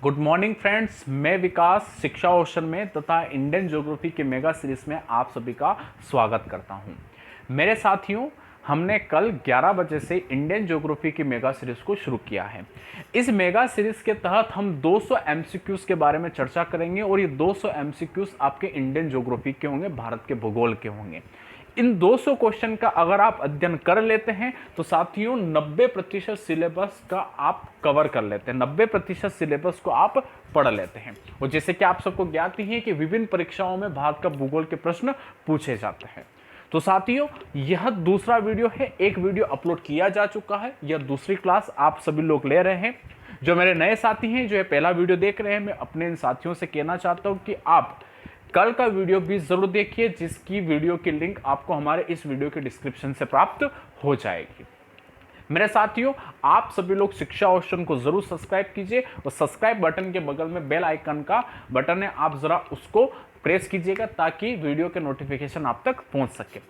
Good morning friends, मैं विकास शिक्षा ocean में तथा इंडियन ज्योग्राफी के मेगा सीरीज में आप सभी का स्वागत करता हूं। मेरे साथियों, हमने कल 11 बजे से इंडियन ज्योग्राफी की मेगा सीरीज को शुरू किया है। इस मेगा सीरीज के तहत हम 200 एमसीक्यूज के बारे में चर्चा करेंगे और ये 200 एमसीक्यूज आपके इंडियन ज्योग्राफी के होंगे, भारत के भूगोल के होंगे। इन 200 क्वेश्चन का अगर आप अध्ययन कर लेते हैं तो साथियों 90% सिलेबस का आप कवर कर लेते हैं, 90% सिलेबस को आप पढ़ लेते हैं। और जैसे कि आप सबको ज्ञात ही है कि विभिन्न परीक्षाओं में भारत का भूगोल के प्रश्न पूछे जाते हैं। तो साथियों, यह दूसरा वीडियो है। एक वीडियो अपलोड किया जा चुका है, यह दूसरी क्लास आप सभी लोग ले रहे हैं। जो मेरे नए साथी हैं, जो ये पहला वीडियो देख रहे हैं, मैं अपने इन साथियों से कहना चाहता हूं कि आप कल का वीडियो भी जरूर देखिए, जिसकी वीडियो की लिंक आपको हमारे इस वीडियो के डिस्क्रिप्शन से प्राप्त हो जाएगी। मेरे साथियों, आप सभी लोग शिक्षा ओशन को जरूर सब्सक्राइब कीजिए और सब्सक्राइब बटन के बगल में बेल आइकन का बटन है, आप जरा उसको प्रेस कीजिएगा ताकि वीडियो के नोटिफिकेशन आप तक पहुंच सके।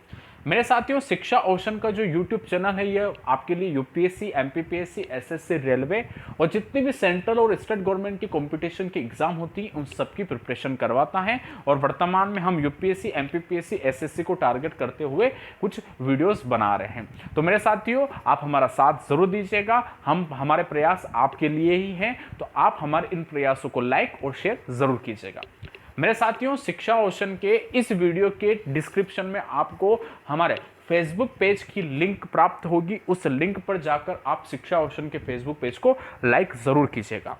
मेरे साथियों, शिक्षा ओशन का जो यूट्यूब चैनल है, यह आपके लिए यूपीएससी, एमपीपीएससी, एसएससी, रेलवे और जितनी भी सेंट्रल और स्टेट गवर्नमेंट की कंपटीशन की एग्जाम होती है उन सब की प्रिपरेशन करवाता है। और वर्तमान में हम यूपीएससी, एमपीपीएससी, एसएससी को टारगेट करते हुए कुछ वीडियोस बना रहे हैं। तो मेरे साथियों, आप हमारा साथ जरूर दीजिएगा। हमारे प्रयास आपके लिए ही हैं, तो आप हमारे इन प्रयासों को लाइक और शेयर जरूर कीजिएगा। मेरे साथियों, शिक्षा ओशन के इस वीडियो के डिस्क्रिप्शन में आपको हमारे फेसबुक पेज की लिंक प्राप्त होगी। उस लिंक पर जाकर आप शिक्षा ओशन के फेसबुक पेज को लाइक जरूर कीजिएगा।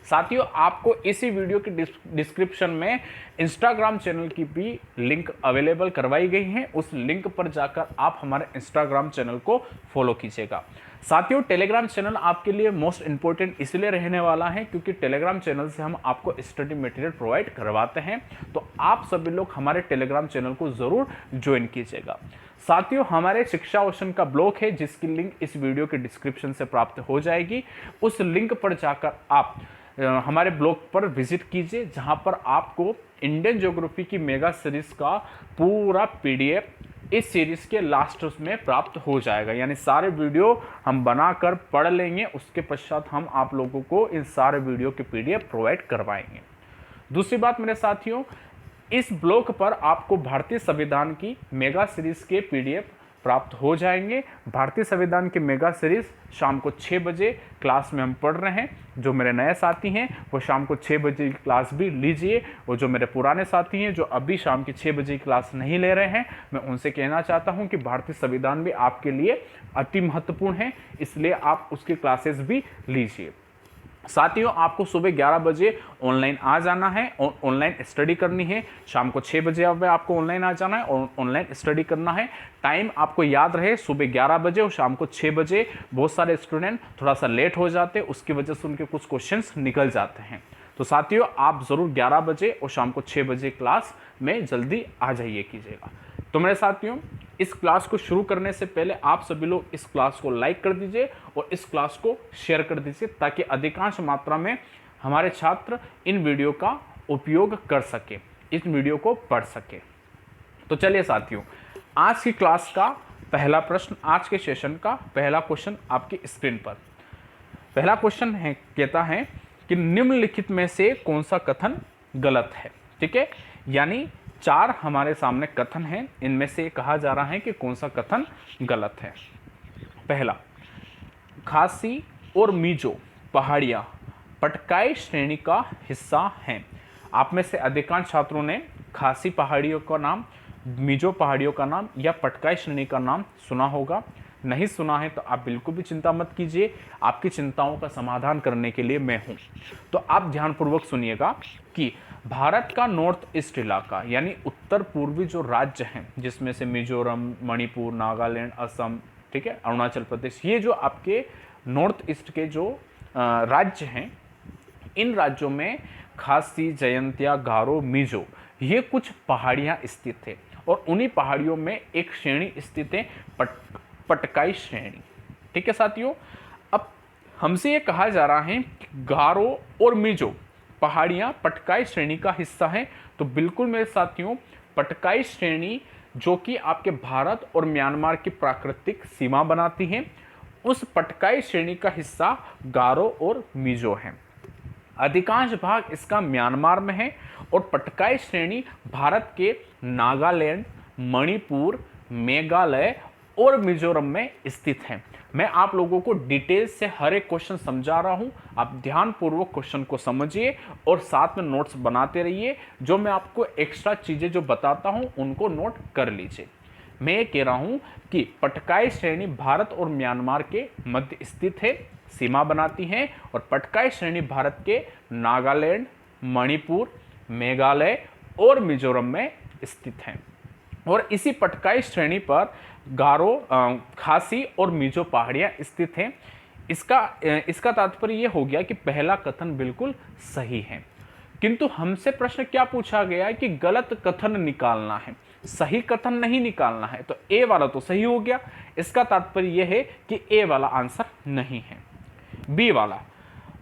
साथियों, आपको इसी वीडियो के डिस्क्रिप्शन में इंस्टाग्राम चैनल की भी लिंक अवेलेबल करवाई गई है। उस लिंक पर जाकर आप हमारे इंस्टाग्राम चैनल को फॉलो कीजिएगा। साथियों, टेलीग्राम चैनल आपके लिए मोस्ट इंपॉर्टेंट इसलिए रहने वाला है क्योंकि टेलीग्राम चैनल से हम आपको स्टडी मटेरियल प्रोवाइड करवाते हैं। तो आप सभी लोग हमारे टेलीग्राम चैनल को जरूर ज्वाइन कीजिएगा। साथियों, हमारे शिक्षा ओशन का ब्लॉग है जिसकी लिंक इस वीडियो के डिस्क्रिप्शन से प्राप्त हो जाएगी। उस लिंक पर जाकर आप हमारे ब्लॉग पर विजिट कीजिए, जहां पर आपको इंडियन ज्योग्राफी की मेगा सीरीज का पूरा पीडीएफ इस सीरीज के लास्ट में प्राप्त हो जाएगा। यानी सारे वीडियो हम बनाकर पढ़ लेंगे, उसके पश्चात हम आप लोगों को इन सारे वीडियो के पीडीएफ प्रोवाइड करवाएंगे। दूसरी बात मेरे साथियों, इस ब्लॉग पर आपको भारतीय संविधान की मेगा सीरीज के पीडीएफ प्राप्त हो जाएंगे। भारतीय संविधान की मेगा सीरीज शाम को 6 बजे क्लास में हम पढ़ रहे हैं। जो मेरे नए साथी हैं वो शाम को 6 बजे की क्लास भी लीजिए, और जो मेरे पुराने साथी हैं जो अभी शाम की 6 बजे की क्लास नहीं ले रहे हैं, मैं उनसे कहना चाहता हूं कि भारतीय संविधान भी आपके लिए अति महत्वपूर्ण है, इसलिए आप उसकी क्लासेस भी लीजिए। साथियों, आपको सुबह 11 बजे ऑनलाइन आ जाना है और ऑनलाइन स्टडी करनी है। शाम को 6 बजे आपको ऑनलाइन आ जाना है और ऑनलाइन स्टडी करना है। टाइम आपको याद रहे, सुबह 11 बजे और शाम को 6 बजे। बहुत सारे स्टूडेंट थोड़ा सा लेट हो जाते हैं, उसकी वजह से उनके कुछ क्वेश्चंस निकल जाते हैं। तो साथियों, आप ज़रूर 11 बजे और शाम को 6 बजे क्लास में जल्दी आ जाइए कीजिएगा। तो मेरे साथियों, इस क्लास को शुरू करने से पहले आप सभी लोग इस क्लास को लाइक कर दीजिए और इस क्लास को शेयर कर दीजिए ताकि अधिकांश मात्रा में हमारे छात्र इन वीडियो का उपयोग कर सके, इस वीडियो को पढ़ सके। तो चलिए साथियों, आज की क्लास का पहला प्रश्न, आज के सेशन का पहला क्वेश्चन आपकी स्क्रीन पर। पहला क्वेश्चन है, कहता है कि निम्नलिखित में से कौन सा कथन गलत है। ठीक है, यानी 4 हमारे सामने कथन हैं, इनमें से कहा जा रहा है कि कौन सा कथन गलत है। पहला, खासी और मिजो पहाड़ियाँ पटकाई श्रेणी का हिस्सा हैं। आप में से अधिकांश छात्रों ने खासी पहाड़ियों का नाम, मिजो पहाड़ियों का नाम या पटकाई श्रेणी का नाम सुना होगा। नहीं सुना है तो आप बिल्कुल भी चिंता मत कीजिए, आपकी चिंताओं का समाधान करने के लिए मैं हूं। तो आप ध्यानपूर्वक सुनिएगा कि भारत का नॉर्थ ईस्ट इलाका यानी उत्तर पूर्वी जो राज्य हैं, जिसमें से मिजोरम, मणिपुर, नागालैंड, असम, ठीक है, अरुणाचल प्रदेश, ये जो आपके नॉर्थ ईस्ट के जो राज्य हैं, इन राज्यों में खासी, जयंतिया, गारो, मिजो, ये कुछ पहाड़ियाँ स्थित है और उन्हीं पहाड़ियों में एक श्रेणी स्थित है, पटकाई श्रेणी। ठीक है साथियों, अब हमसे ये कहा जा रहा है कि गारो और मिजो पहाड़ियाँ पटकाई श्रेणी का हिस्सा है। तो बिल्कुल मेरे साथियों, पटकाई श्रेणी जो कि आपके भारत और म्यांमार की प्राकृतिक सीमा बनाती है, उस पटकाई श्रेणी का हिस्सा गारो और मिजो है। अधिकांश भाग इसका म्यांमार में है और पटकाई श्रेणी भारत के नागालैंड, मणिपुर, मेघालय और मिजोरम में स्थित है। मैं आप लोगों को डिटेल से हर एक क्वेश्चन समझा रहा हूं, आप ध्यानपूर्वक क्वेश्चन को समझिए और साथ में नोट्स बनाते रहिए। जो मैं आपको एक्स्ट्रा चीजें जो बताता हूं उनको नोट कर लीजिए। मैं ये कह रहा हूं कि पटकाई श्रेणी भारत और म्यांमार के मध्य स्थित है, सीमा बनाती है, और पटकाई श्रेणी भारत के नागालैंड, मणिपुर, मेघालय और मिजोरम में स्थित है। और इसी पटकाई श्रेणी पर गारो, खासी और मिजो पहाड़ियां स्थित हैं। इसका तात्पर्य यह हो गया कि पहला कथन बिल्कुल सही है, किंतु हमसे प्रश्न क्या पूछा गया है कि गलत कथन निकालना है, सही कथन नहीं निकालना है। तो ए वाला तो सही हो गया, इसका तात्पर्य यह है कि ए वाला आंसर नहीं है। बी वाला,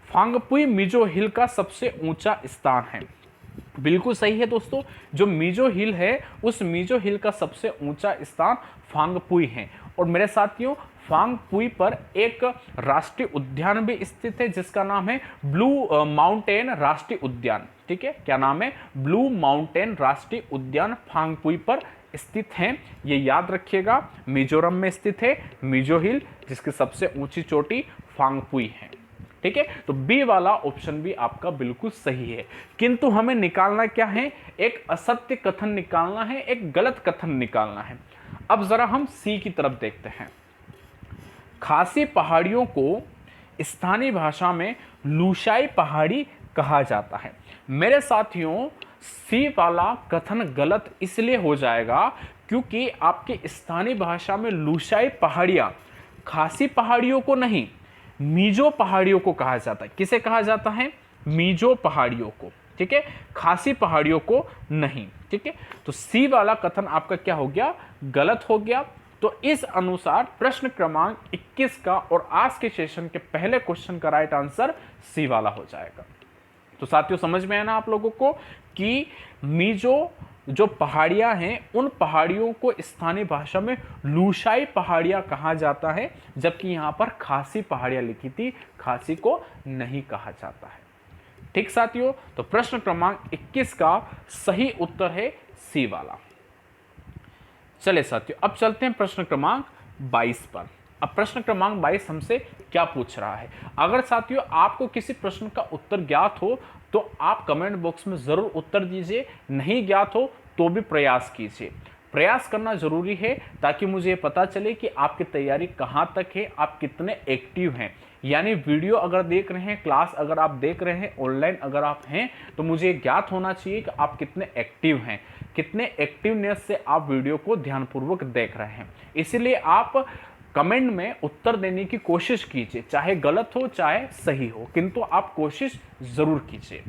फांगपुई मिजो हिल का सबसे ऊंचा स्थान है, बिल्कुल सही है दोस्तों। जो मिजो हिल है उस मिजो हिल का सबसे ऊंचा स्थान फांगपुई है। और मेरे साथियों, फांगपुई पर एक राष्ट्रीय उद्यान भी स्थित है जिसका नाम है ब्लू माउंटेन राष्ट्रीय उद्यान। ठीक है, क्या नाम है? ब्लू माउंटेन राष्ट्रीय उद्यान फांगपुई पर स्थित है, ये याद रखिएगा। मिजोरम में स्थित है मिजो हिल, जिसकी सबसे ऊंची चोटी फांगपुई है। ठीक है, तो बी वाला ऑप्शन भी आपका बिल्कुल सही है, किंतु हमें निकालना क्या है? एक असत्य कथन निकालना है, एक गलत कथन निकालना है। अब जरा हम सी की तरफ देखते हैं। खासी पहाड़ियों को स्थानीय भाषा में लुशाई पहाड़ी कहा जाता है। मेरे साथियों, सी वाला कथन गलत इसलिए हो जाएगा क्योंकि आपके स्थानीय भाषा में लुशाई पहाड़ियां खासी पहाड़ियों को नहीं, मिजो पहाड़ियों को कहा जाता है। किसे कहा जाता है? मिजो पहाड़ियों को। ठीक है, खासी पहाड़ियों को नहीं। ठीक है, तो सी वाला कथन आपका क्या हो गया? गलत हो गया। तो इस अनुसार प्रश्न क्रमांक 21 का और आज के सेशन के पहले क्वेश्चन का राइट आंसर सी वाला हो जाएगा। तो साथियों, समझ में आया ना आप लोगों को कि मिजो जो पहाड़ियां हैं उन पहाड़ियों को स्थानीय भाषा में लुशाई पहाड़ियां कहा जाता है, जबकि यहां पर खासी पहाड़ियां लिखी थी, खासी को नहीं कहा जाता है। ठीक साथियों, तो प्रश्न क्रमांक 21 का सही उत्तर है सी वाला। चले साथियों, अब चलते हैं प्रश्न क्रमांक 22 पर। अब प्रश्न क्रमांक 22 हमसे क्या पूछ रहा है? अगर साथियों आपको किसी प्रश्न का उत्तर ज्ञात हो तो आप कमेंट बॉक्स में जरूर उत्तर दीजिए, नहीं ज्ञात हो तो भी प्रयास कीजिए। प्रयास करना जरूरी है ताकि मुझे पता चले कि आपकी तैयारी कहाँ तक है, आप कितने एक्टिव हैं। यानी वीडियो अगर देख रहे हैं, क्लास अगर आप देख रहे हैं, ऑनलाइन अगर आप हैं, तो मुझे ज्ञात होना चाहिए कि आप कितने एक्टिव हैं, कितने एक्टिवनेस से आप वीडियो को ध्यानपूर्वक देख रहे हैं। इसीलिए आप कमेंट में उत्तर देने की कोशिश कीजिए, चाहे गलत हो चाहे सही हो, किंतु आप कोशिश जरूर कीजिए।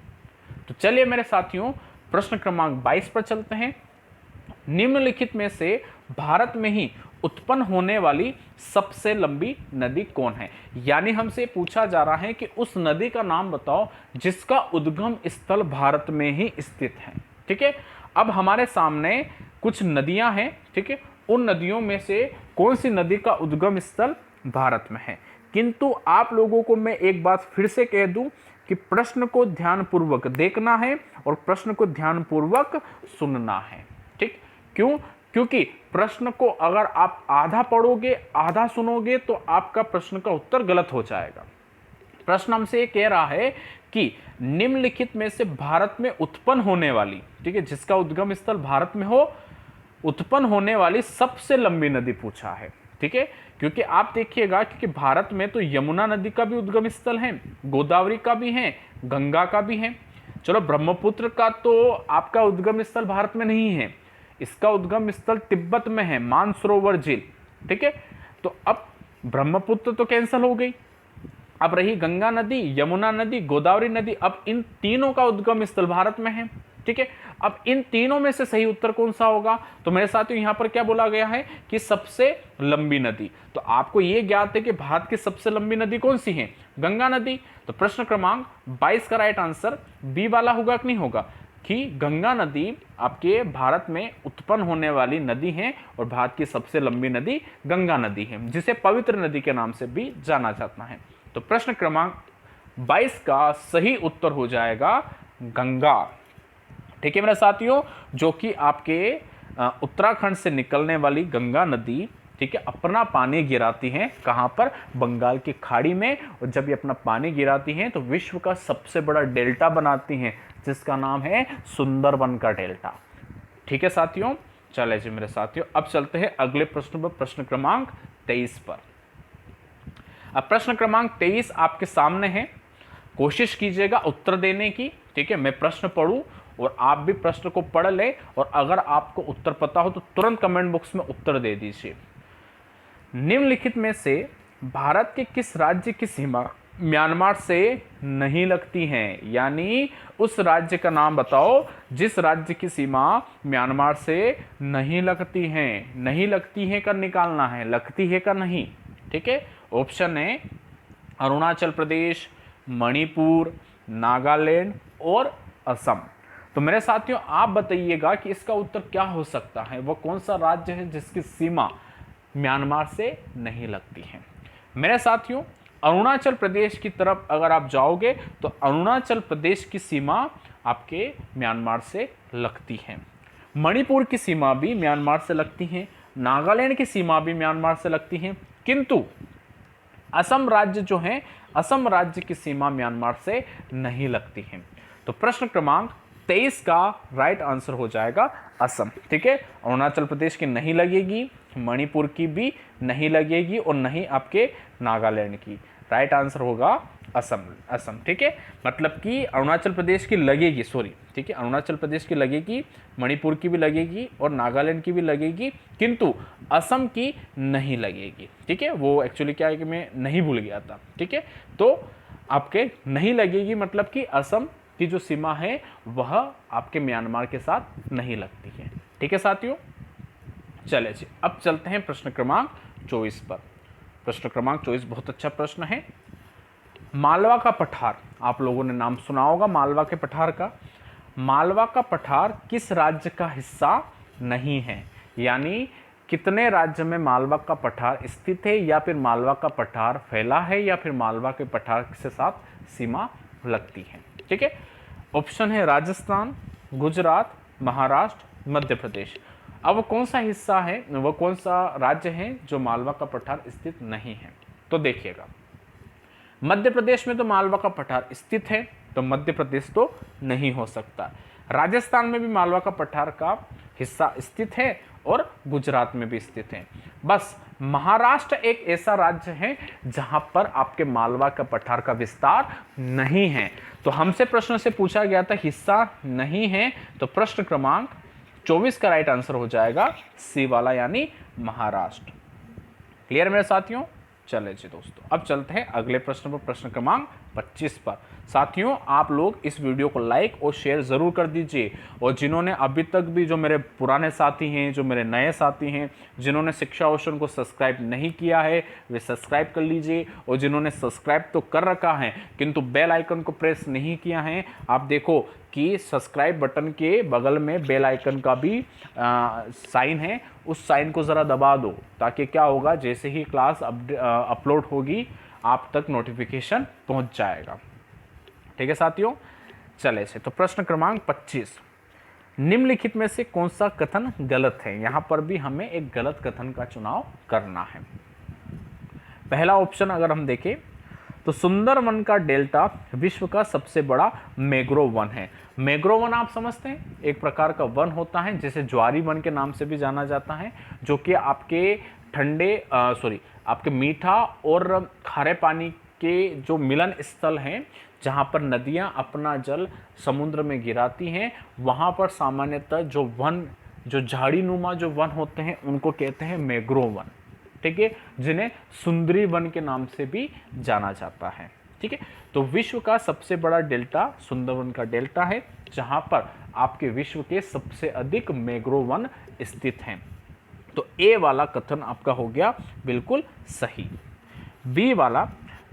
तो चलिए मेरे साथियों, प्रश्न क्रमांक 22 पर चलते हैं। निम्नलिखित में से भारत में ही उत्पन्न होने वाली सबसे लंबी नदी कौन है? यानी हमसे पूछा जा रहा है कि उस नदी का नाम बताओ जिसका उद्गम स्थल भारत में ही स्थित है। ठीक है, अब हमारे सामने कुछ नदियां हैं। ठीक है, उन नदियों में से कौन सी नदी का उद्गम स्थल भारत में है? किंतु आप लोगों को मैं एक बात फिर से कह दूं कि प्रश्न को ध्यानपूर्वक देखना है और प्रश्न को ध्यानपूर्वक सुनना है। ठीक, क्यों? क्योंकि प्रश्न को अगर आप आधा पढ़ोगे, आधा सुनोगे तो आपका प्रश्न का उत्तर गलत हो जाएगा। प्रश्न हमसे ये कह रहा है कि निम्नलिखित में से भारत में उत्पन्न होने वाली, ठीक है, जिसका उद्गम स्थल भारत में हो, उत्पन्न होने वाली सबसे लंबी नदी पूछा है। ठीक है, क्योंकि आप देखिएगा क्योंकि भारत में तो यमुना नदी का भी उद्गम स्थल है, गोदावरी का भी है, गंगा का भी है। चलो, ब्रह्मपुत्र का तो आपका उद्गम स्थल भारत में नहीं है, इसका उद्गम स्थल तिब्बत में है, मानसरोवर झील। ठीक है, तो अब ब्रह्मपुत्र तो कैंसिल हो गई, अब रही गंगा नदी, यमुना नदी, गोदावरी नदी। अब इन तीनों का उद्गम स्थल भारत में है। ठीक है, अब इन तीनों में से सही उत्तर कौन सा होगा? तो मेरे साथियों यहां पर क्या बोला गया है कि सबसे लंबी नदी। तो आपको यह ज्ञात है कि भारत की सबसे लंबी नदी कौन सी है? गंगा नदी। तो प्रश्न क्रमांक 22 का राइट आंसर बी वाला होगा कि नहीं होगा कि गंगा नदी आपके भारत में उत्पन्न होने वाली नदी है और भारत की सबसे लंबी नदी गंगा नदी है, जिसे पवित्र नदी के नाम से भी जाना जाता है। तो प्रश्न क्रमांक 22 का सही उत्तर हो जाएगा गंगा। ठीक है मेरे साथियों, जो कि आपके उत्तराखंड से निकलने वाली गंगा नदी, ठीक है, अपना पानी गिराती हैं कहां पर, बंगाल की खाड़ी में। और जब ये अपना पानी गिराती हैं तो विश्व का सबसे बड़ा डेल्टा बनाती हैं, जिसका नाम है सुंदरबन का डेल्टा। ठीक है साथियों, चले जी मेरे साथियों, अब चलते हैं अगले प्रश्न पर, प्रश्न क्रमांक 23 पर। अब प्रश्न क्रमांक 23 आपके सामने है, कोशिश कीजिएगा उत्तर देने की। ठीक है, मैं प्रश्न पढ़ूं और आप भी प्रश्न को पढ़ ले, और अगर आपको उत्तर पता हो तो तुरंत कमेंट बॉक्स में उत्तर दे दीजिए। निम्नलिखित में से भारत के किस राज्य की सीमा म्यांमार से नहीं लगती हैं, यानी उस राज्य का नाम बताओ जिस राज्य की सीमा म्यांमार से नहीं लगती हैं। नहीं लगती है का निकालना है, लगती है का नहीं। ठीक है, ऑप्शन है अरुणाचल प्रदेश, मणिपुर, नागालैंड और असम। तो मेरे साथियों आप बताइएगा कि इसका उत्तर क्या हो सकता है, वो कौन सा राज्य है जिसकी सीमा म्यांमार से नहीं लगती है। मेरे साथियों अरुणाचल प्रदेश की तरफ अगर आप जाओगे तो अरुणाचल प्रदेश की सीमा आपके म्यांमार से लगती है। मणिपुर की सीमा भी म्यांमार से लगती है, नागालैंड की सीमा भी म्यांमार से लगती है, किंतु असम राज्य जो है, असम राज्य की सीमा म्यांमार से नहीं लगती है। तो प्रश्न क्रमांक 23 का राइट आंसर हो जाएगा असम। ठीक है, अरुणाचल प्रदेश की नहीं लगेगी, मणिपुर की भी नहीं लगेगी और नहीं आपके नागालैंड की। राइट आंसर होगा असम। असम, ठीक है, मतलब कि अरुणाचल प्रदेश की लगेगी, सॉरी, ठीक है, अरुणाचल प्रदेश की लगेगी, मणिपुर की भी लगेगी और नागालैंड की भी लगेगी, किंतु असम की नहीं लगेगी। ठीक है, वो एक्चुअली क्या है कि मैं नहीं भूल गया था। ठीक है, तो आपके नहीं लगेगी मतलब कि असम की जो सीमा है वह आपके म्यांमार के साथ नहीं लगती है। ठीक है साथियों, चले जी अब चलते हैं प्रश्न क्रमांक 24 पर। प्रश्न क्रमांक 24 बहुत अच्छा प्रश्न है। मालवा का पठार, आप लोगों ने नाम सुना होगा मालवा के पठार का। मालवा का पठार किस राज्य का हिस्सा नहीं है, यानी कितने राज्य में मालवा का पठार स्थित है, या फिर मालवा का पठार फैला है, या फिर मालवा के पठार के साथ सीमा लगती है। ठीक है, ऑप्शन है राजस्थान, गुजरात, महाराष्ट्र, मध्य प्रदेश। अब कौन सा हिस्सा है, वह कौन सा राज्य है जो मालवा का पठार स्थित नहीं है। तो देखिएगा, मध्य प्रदेश में तो मालवा का पठार स्थित है, तो मध्य प्रदेश तो नहीं हो सकता। राजस्थान में भी मालवा का पठार का हिस्सा स्थित है और गुजरात में भी स्थित है। बस महाराष्ट्र एक ऐसा राज्य है जहां पर आपके मालवा का पठार का विस्तार नहीं है। तो हमसे प्रश्न से पूछा गया था हिस्सा नहीं है, तो प्रश्न क्रमांक 24 का राइट आंसर हो जाएगा सी वाला, यानी महाराष्ट्र। क्लियर मेरे साथियों, चले जी दोस्तों अब चलते हैं अगले प्रश्न पर, प्रश्न क्रमांक 25 पर। साथियों आप लोग इस वीडियो को लाइक और शेयर ज़रूर कर दीजिए, और जिन्होंने अभी तक भी, जो मेरे पुराने साथी हैं, जो मेरे नए साथी हैं, जिन्होंने शिक्षा ओशन को सब्सक्राइब नहीं किया है वे सब्सक्राइब कर लीजिए, और जिन्होंने सब्सक्राइब तो कर रखा है किंतु बेल आइकन को प्रेस नहीं किया है, आप देखो कि सब्सक्राइब बटन के बगल में बेल आइकन का भी साइन है, उस साइन को ज़रा दबा दो, ताकि क्या होगा, जैसे ही क्लास अपलोड होगी आप तक नोटिफिकेशन पहुंच जाएगा। ठीक है साथियों, चले से तो प्रश्न क्रमांक 25, निम्नलिखित में से कौन सा कथन गलत है। यहां पर भी हमें एक गलत कथन का चुनाव करना है। पहला ऑप्शन अगर हम देखें तो सुंदरवन का डेल्टा विश्व का सबसे बड़ा मैंग्रोव वन है। मैंग्रोव वन आप समझते हैं, एक प्रकार का वन होता है जिसे ज्वारी वन के नाम से भी जाना जाता है, जो कि आपके आपके मीठा और खारे पानी के जो मिलन स्थल हैं, जहाँ पर नदियाँ अपना जल समुद्र में गिराती हैं, वहाँ पर सामान्यतः जो वन, जो झाड़ी नुमा जो वन होते हैं उनको कहते हैं मैंग्रोव वन। ठीक है, जिन्हें सुंदरी वन के नाम से भी जाना जाता है। ठीक है, तो विश्व का सबसे बड़ा डेल्टा सुंदरवन का डेल्टा है, जहां पर आपके विश्व के सबसे अधिक मैंग्रोव वन स्थित हैं। तो ए वाला कथन आपका हो गया बिल्कुल सही। बी वाला,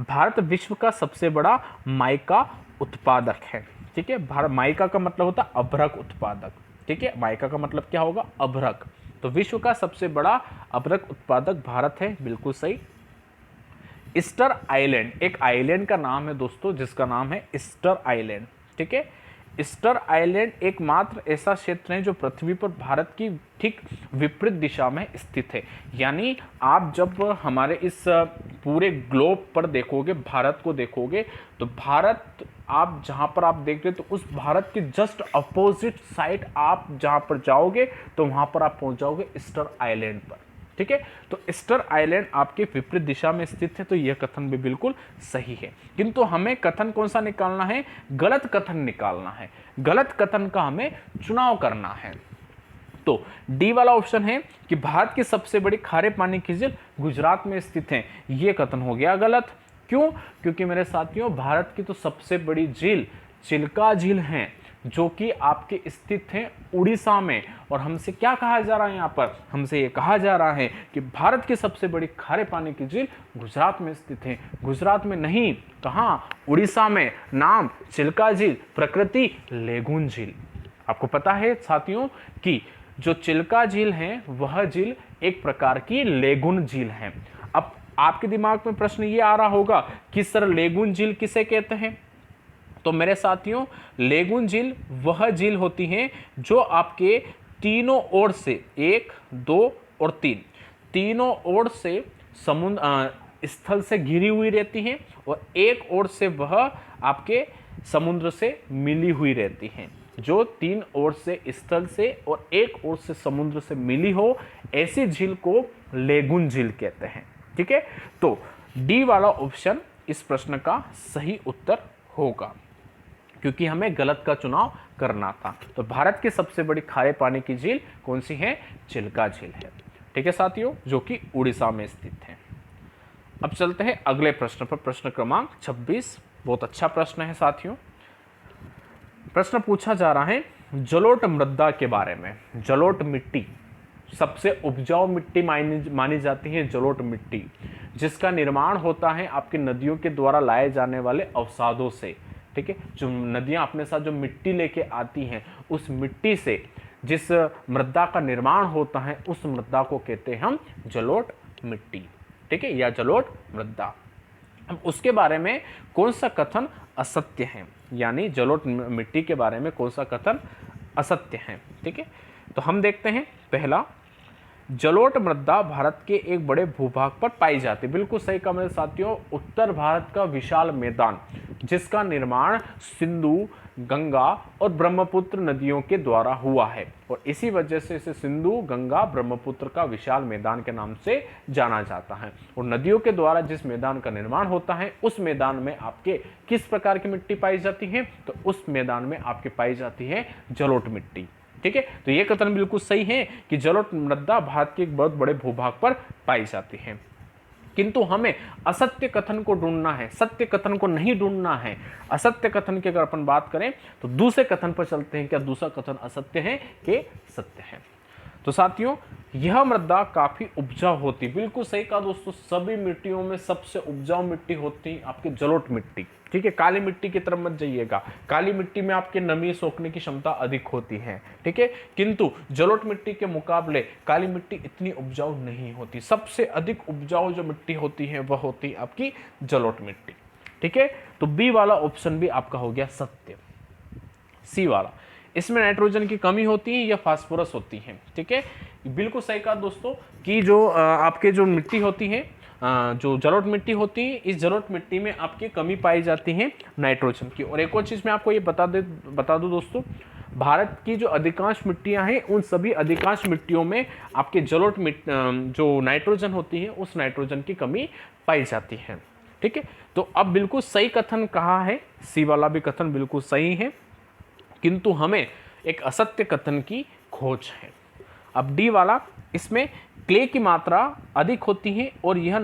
भारत विश्व का सबसे बड़ा माइका उत्पादक है। ठीक है, भारत, माइका का मतलब होता है अभ्रक उत्पादक। ठीक है, माइका का मतलब क्या होगा, अभ्रक। तो विश्व का सबसे बड़ा अभ्रक उत्पादक भारत है, बिल्कुल सही। ईस्टर आइलैंड एक आइलैंड का नाम है दोस्तों, जिसका नाम है ईस्टर आइलैंड। ठीक है, ईस्टर आइलैंड एकमात्र ऐसा क्षेत्र है जो पृथ्वी पर भारत की ठीक विपरीत दिशा में स्थित है। यानी आप जब हमारे इस पूरे ग्लोब पर देखोगे, भारत को देखोगे, तो भारत आप जहाँ पर आप देख रहे हो, तो उस भारत के जस्ट अपोजिट साइड आप जहाँ पर जाओगे तो वहाँ पर आप पहुँच जाओगे ईस्टर आइलैंड पर। ठीक है, तो ईस्टर आइलैंड आपके विपरीत दिशा में स्थित है, तो यह कथन भी बिल्कुल सही है। किंतु हमें कथन कौन सा निकालना है? गलत कथन निकालना है। गलत कथन का हमें चुनाव करना है। तो डी वाला ऑप्शन है कि भारत की सबसे बड़ी खारे पानी की झील गुजरात में स्थित है, यह कथन हो गया गलत। क्यों? क्योंकि मेरे साथियों, भारत की तो सबसे बड़ी झील चिल्का झील है, जो कि आपके स्थित हैं उड़ीसा में। और हमसे क्या कहा जा रहा है यहाँ पर? हमसे ये कहा जा रहा है कि भारत की सबसे बड़ी खारे पानी की झील गुजरात में स्थित है। गुजरात में नहीं, कहाँ? उड़ीसा में। नाम चिल्का झील, प्रकृति लेगुन झील। आपको पता है साथियों कि जो चिल्का झील है वह झील एक प्रकार की लेगुन झील है। अब आपके दिमाग में प्रश्न ये आ रहा होगा कि सर लेगुन झील किसे कहते हैं? तो मेरे साथियों, लेगुन झील वह झील होती है जो आपके तीनों ओर से, 1, 2 और 3, तीनों ओर से समुद्र स्थल से घिरी हुई रहती हैं, और एक ओर से वह आपके समुद्र से मिली हुई रहती हैं। जो 3 ओर से स्थल से और एक ओर से समुद्र से मिली हो, ऐसी झील को लेगुन झील कहते हैं। ठीक है, तो डी वाला ऑप्शन इस प्रश्न का सही उत्तर होगा, क्योंकि हमें गलत का चुनाव करना था। तो भारत की सबसे बड़ी खारे पानी की झील कौन सी है? चिल्का झील है। ठीक है साथियों, जो कि उड़ीसा में स्थित है। अब चलते हैं अगले प्रश्न पर, प्रश्न क्रमांक 26। बहुत अच्छा प्रश्न है साथियों। प्रश्न पूछा जा रहा है जलोढ़ मृदा के बारे में। जलोढ़ मिट्टी सबसे उपजाऊ मिट्टी मानी जाती है, जलोढ़ मिट्टी, जिसका निर्माण होता है आपकी नदियों के द्वारा लाए जाने वाले अवसादों से। ठीक है, जो नदियां अपने साथ जो मिट्टी लेके आती हैं, उस मिट्टी से जिस मृदा का निर्माण होता है, उस मृदा को कहते हैं हम जलोढ़ मिट्टी। ठीक है, या जलोढ़ मृदा। अब उसके बारे में कौन सा कथन असत्य है, यानी जलोढ़ मिट्टी के बारे में कौन सा कथन असत्य है। ठीक है, तो हम देखते हैं। पहला, जलोढ़ मृदा भारत के एक बड़े भूभाग पर पाई जाती है। बिल्कुल सही कहा मेरे साथियों। उत्तर भारत का विशाल मैदान, जिसका निर्माण सिंधु, गंगा और ब्रह्मपुत्र नदियों के द्वारा हुआ है, और इसी वजह से इसे सिंधु, गंगा, ब्रह्मपुत्र का विशाल मैदान के नाम से जाना जाता है। और नदियों के द्वारा जिस मैदान का निर्माण होता है, उस मैदान में आपके किस प्रकार की मिट्टी पाई जाती है? तो उस मैदान में आपके पाई जाती है जलोढ़ मिट्टी। ठीक है, तो यह कथन बिल्कुल सही है कि जलोढ़ मृदा भारत के एक बहुत बड़े भूभाग पर पाई जाती है। किंतु हमें असत्य कथन को ढूंढना है, सत्य कथन को नहीं ढूंढना है। असत्य कथन की अगर अपन बात करें तो दूसरे कथन पर चलते हैं। क्या दूसरा कथन असत्य है कि सत्य है? तो साथियों, यह मृदा काफी उपजाऊ होती। बिल्कुल सही कहा दोस्तों। सभी मिट्टियों में सबसे उपजाऊ मिट्टी होती आपकी जलोढ़ मिट्टी। ठीक है, काली मिट्टी की तरफ मत जाइएगा। काली मिट्टी में आपके नमी सोखने की क्षमता अधिक होती है। ठीक है, किंतु जलोढ़ मिट्टी के मुकाबले काली मिट्टी इतनी उपजाऊ नहीं होती। सबसे अधिक उपजाऊ जो मिट्टी होती है वह होती है आपकी जलोढ़ मिट्टी। ठीक है, तो बी वाला ऑप्शन भी आपका हो गया सत्य। सी वाला, इसमें नाइट्रोजन की कमी होती है या फास्फोरस होती है। ठीक है, बिल्कुल सही कहा दोस्तों कि जो आपके जो मिट्टी होती है, जो जलोढ़ मिट्टी होती है, इस जलोढ़ मिट्टी में आपकी कमी पाई जाती है नाइट्रोजन की। और एक और चीज़ मैं आपको ये बता दूं दोस्तों, भारत की जो अधिकांश मिट्टियां हैं, उन सभी अधिकांश मिट्टियों में आपके जलोढ़ जो नाइट्रोजन होती है, उस नाइट्रोजन की कमी पाई जाती है। ठीक है, तो अब बिल्कुल सही कथन कहा है, सी वाला भी कथन बिल्कुल सही है, किंतु हमें एक असत्य कथन की खोज है। अब डी वाला, इसमें क्ले की मात्रा अधिक होती है और यह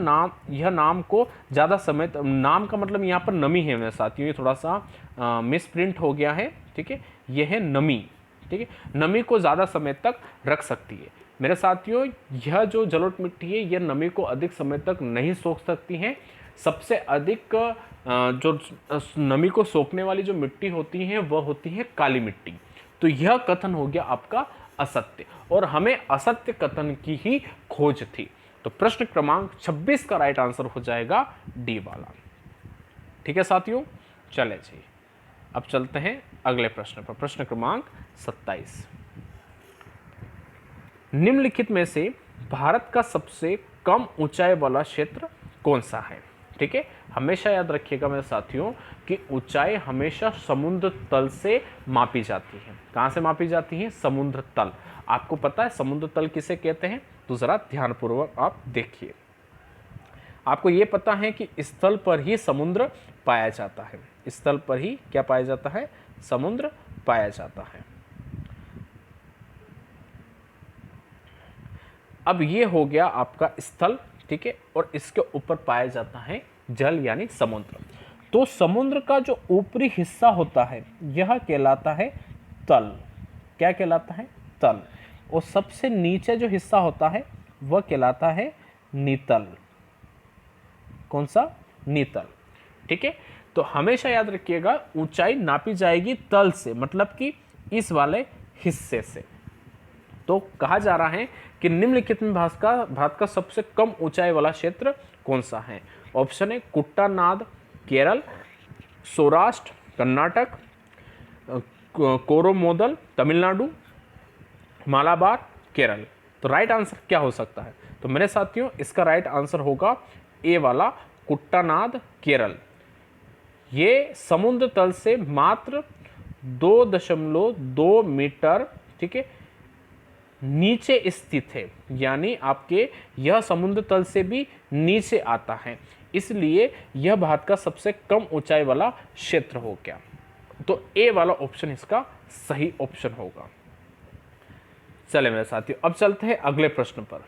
नाम को ज़्यादा समय, नाम का मतलब यहाँ पर नमी है मेरे साथियों, ये थोड़ा सा मिसप्रिंट हो गया है। ठीक है, यह है नमी। ठीक है, नमी को ज़्यादा समय तक रख सकती है। मेरे साथियों, यह जो जलोढ़ मिट्टी है, यह नमी को अधिक समय तक नहीं सोख सकती है। सबसे अधिक जो नमी को सोखने वाली जो मिट्टी होती है वह होती है काली मिट्टी। तो यह कथन हो गया आपका असत्य, और हमें असत्य कथन की ही खोज थी। तो प्रश्न क्रमांक 26 का राइट आंसर हो जाएगा डी वाला। ठीक है साथियों, चले जी अब चलते हैं अगले प्रश्न पर। प्रश्न क्रमांक 27, निम्नलिखित में से भारत का सबसे कम ऊंचाई वाला क्षेत्र कौन सा है? ठीक है, हमेशा याद रखिएगा मेरे साथियों कि ऊंचाई हमेशा समुद्र तल से मापी जाती है। कहां से मापी जाती है? समुद्र तल। आपको पता है समुद्र तल किसे कहते हैं? तो जरा ध्यानपूर्वक आप देखिए। आपको यह पता है कि स्थल पर ही समुद्र पाया जाता है। स्थल पर ही क्या पाया जाता है? समुद्र पाया जाता है। अब ये हो गया आपका स्थल, ठीक है, और इसके ऊपर पाया जाता है जल यानी समुद्र। तो समुद्र का जो ऊपरी हिस्सा होता है यह कहलाता है तल। क्या कहलाता है? तल। और सबसे नीचे जो हिस्सा होता है वह कहलाता है नीतल। कौन सा? नीतल। ठीक है, तो हमेशा याद रखिएगा ऊंचाई नापी जाएगी तल से, मतलब कि इस वाले हिस्से से। तो कहा जा रहा है कि निम्नलिखित में भारत का सबसे कम ऊंचाई वाला क्षेत्र कौन सा है? ऑप्शन है कुट्टानाद केरल, सौराष्ट्र कर्नाटक, कोरोमंडल तमिलनाडु, मालाबार केरल। तो राइट आंसर क्या हो सकता है? तो मेरे साथियों इसका राइट आंसर होगा ए वाला कुट्टानाद केरल। ये समुद्र तल से मात्र 2.2 मीटर, ठीक है, नीचे स्थित है, यानी आपके यह समुद्र तल से भी नीचे आता है, इसलिए यह भारत का सबसे कम ऊंचाई वाला क्षेत्र हो गया। तो ए वाला ऑप्शन इसका सही ऑप्शन होगा। चले मेरे साथियों अब चलते हैं अगले प्रश्न पर।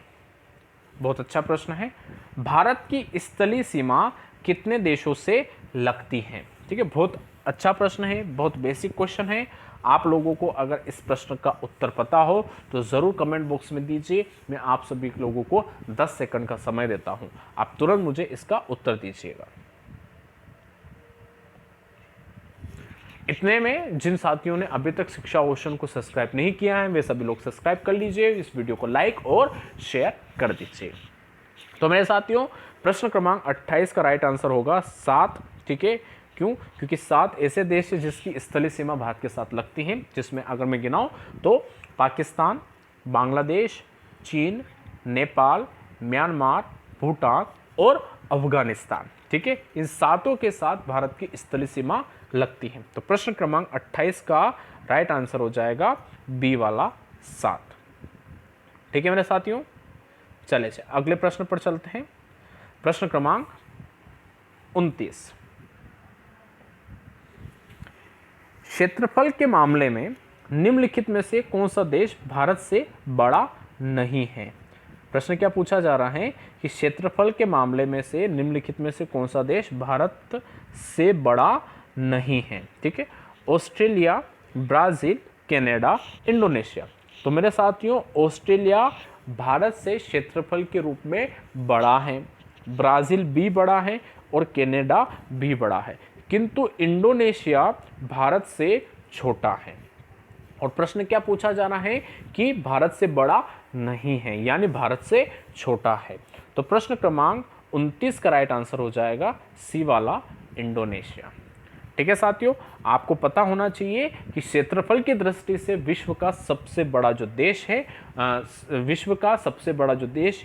बहुत अच्छा प्रश्न है। भारत की स्थलीय सीमा कितने देशों से लगती है? ठीक है, बहुत अच्छा प्रश्न है, बहुत बेसिक क्वेश्चन है। आप लोगों को अगर इस प्रश्न का उत्तर पता हो तो ज़रूर कमेंट बॉक्स में दीजिए। मैं आप सभी लोगों को 10 सेकंड का समय देता हूं, आप तुरंत मुझे इसका उत्तर दीजिएगा। इतने में जिन साथियों ने अभी तक शिक्षा ओशन को सब्सक्राइब नहीं किया है वे सभी लोग सब्सक्राइब कर लीजिए, इस वीडियो को लाइक और शेयर कर दीजिए। तो मेरे साथियों प्रश्न क्रमांक 28 का राइट आंसर होगा 7। ठीक है, क्यों? क्योंकि 7 ऐसे देश हैं जिसकी स्थलीय सीमा भारत के साथ लगती है, जिसमें अगर मैं गिनाऊं तो पाकिस्तान, बांग्लादेश, चीन, नेपाल, म्यांमार, भूटान और अफगानिस्तान। ठीक है, इन सातों के साथ भारत की स्थलीय सीमा लगती है। तो प्रश्न क्रमांक 28 का राइट आंसर हो जाएगा बी वाला 7। ठीक है मेरे साथियों, चले अगले प्रश्न पर चलते हैं। प्रश्न क्रमांक 29, क्षेत्रफल के मामले में निम्नलिखित में से कौन सा देश भारत से बड़ा नहीं है? प्रश्न क्या पूछा जा रहा है कि क्षेत्रफल के मामले में से निम्नलिखित में से कौन सा देश भारत से बड़ा नहीं है? ठीक है, ऑस्ट्रेलिया, ब्राजील, कनाडा, इंडोनेशिया। तो मेरे साथियों ऑस्ट्रेलिया भारत से क्षेत्रफल के रूप में बड़ा है, ब्राजील भी बड़ा है और कनाडा भी बड़ा है, किंतु इंडोनेशिया भारत से छोटा है। और प्रश्न क्या पूछा जा रहा है कि भारत से बड़ा नहीं है, यानी भारत से छोटा है। तो प्रश्न क्रमांक 29 का राइट आंसर हो जाएगा सी वाला इंडोनेशिया। ठीक है साथियों, आपको पता होना चाहिए कि क्षेत्रफल की दृष्टि से विश्व का सबसे बड़ा जो देश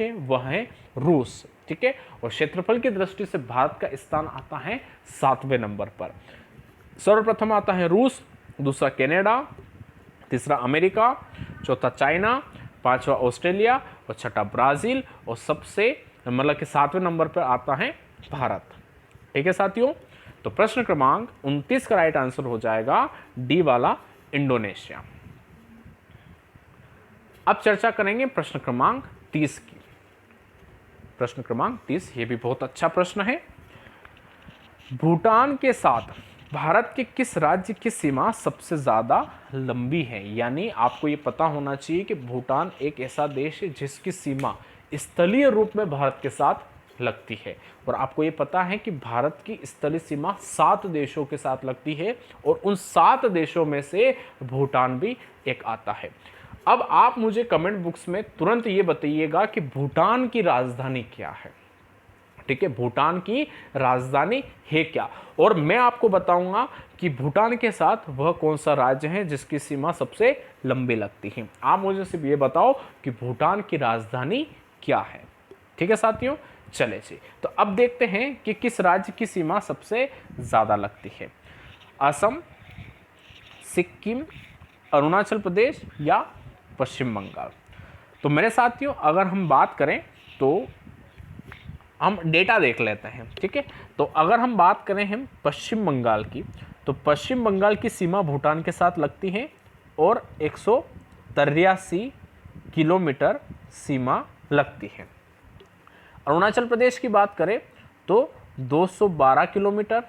है वह है रूस। ठीक है, और क्षेत्रफल की दृष्टि से भारत का स्थान आता है 7वें नंबर पर। सर्वप्रथम आता है रूस, दूसरा कनाडा, तीसरा अमेरिका, चौथा चाइना, पांचवा ऑस्ट्रेलिया और छठा ब्राजील और सबसे मतलब कि 7वें नंबर पर आता है भारत। ठीक है साथियों, तो प्रश्न क्रमांक 29 का राइट आंसर हो जाएगा डी वाला इंडोनेशिया। अब चर्चा करेंगे प्रश्न क्रमांक 30 की। प्रश्न क्रमांक 30 ये भी बहुत अच्छा प्रश्न है। भूटान के साथ भारत के किस राज्य की सीमा सबसे ज़्यादा लंबी है? यानी आपको ये पता होना चाहिए कि भूटान एक ऐसा देश है जिसकी सीमा स्थलीय रूप में भारत के साथ लगती है, और आपको ये पता है कि भारत की स्थलीय सीमा 7 देशों के साथ लगती है और उन 7 देशों में से भूटान भी एक आता है। अब आप मुझे कमेंट बॉक्स में तुरंत ये बताइएगा कि भूटान की राजधानी क्या है। ठीक है, भूटान की राजधानी है क्या, और मैं आपको बताऊंगा कि भूटान के साथ वह कौन सा राज्य है जिसकी सीमा सबसे लंबी लगती है। आप मुझे सिर्फ ये बताओ कि भूटान की राजधानी क्या है। ठीक है साथियों, चले जी, तो अब देखते हैं कि किस राज्य की सीमा सबसे ज्यादा लगती है। असम, सिक्किम, अरुणाचल प्रदेश या पश्चिम बंगाल। तो मेरे साथियों, अगर हम बात करें तो हम डेटा देख लेते हैं। ठीक है, तो अगर हम बात करें हम पश्चिम बंगाल की, तो पश्चिम बंगाल की सीमा भूटान के साथ लगती है और 183 किलोमीटर सीमा लगती है। अरुणाचल प्रदेश की बात करें तो 212 किलोमीटर।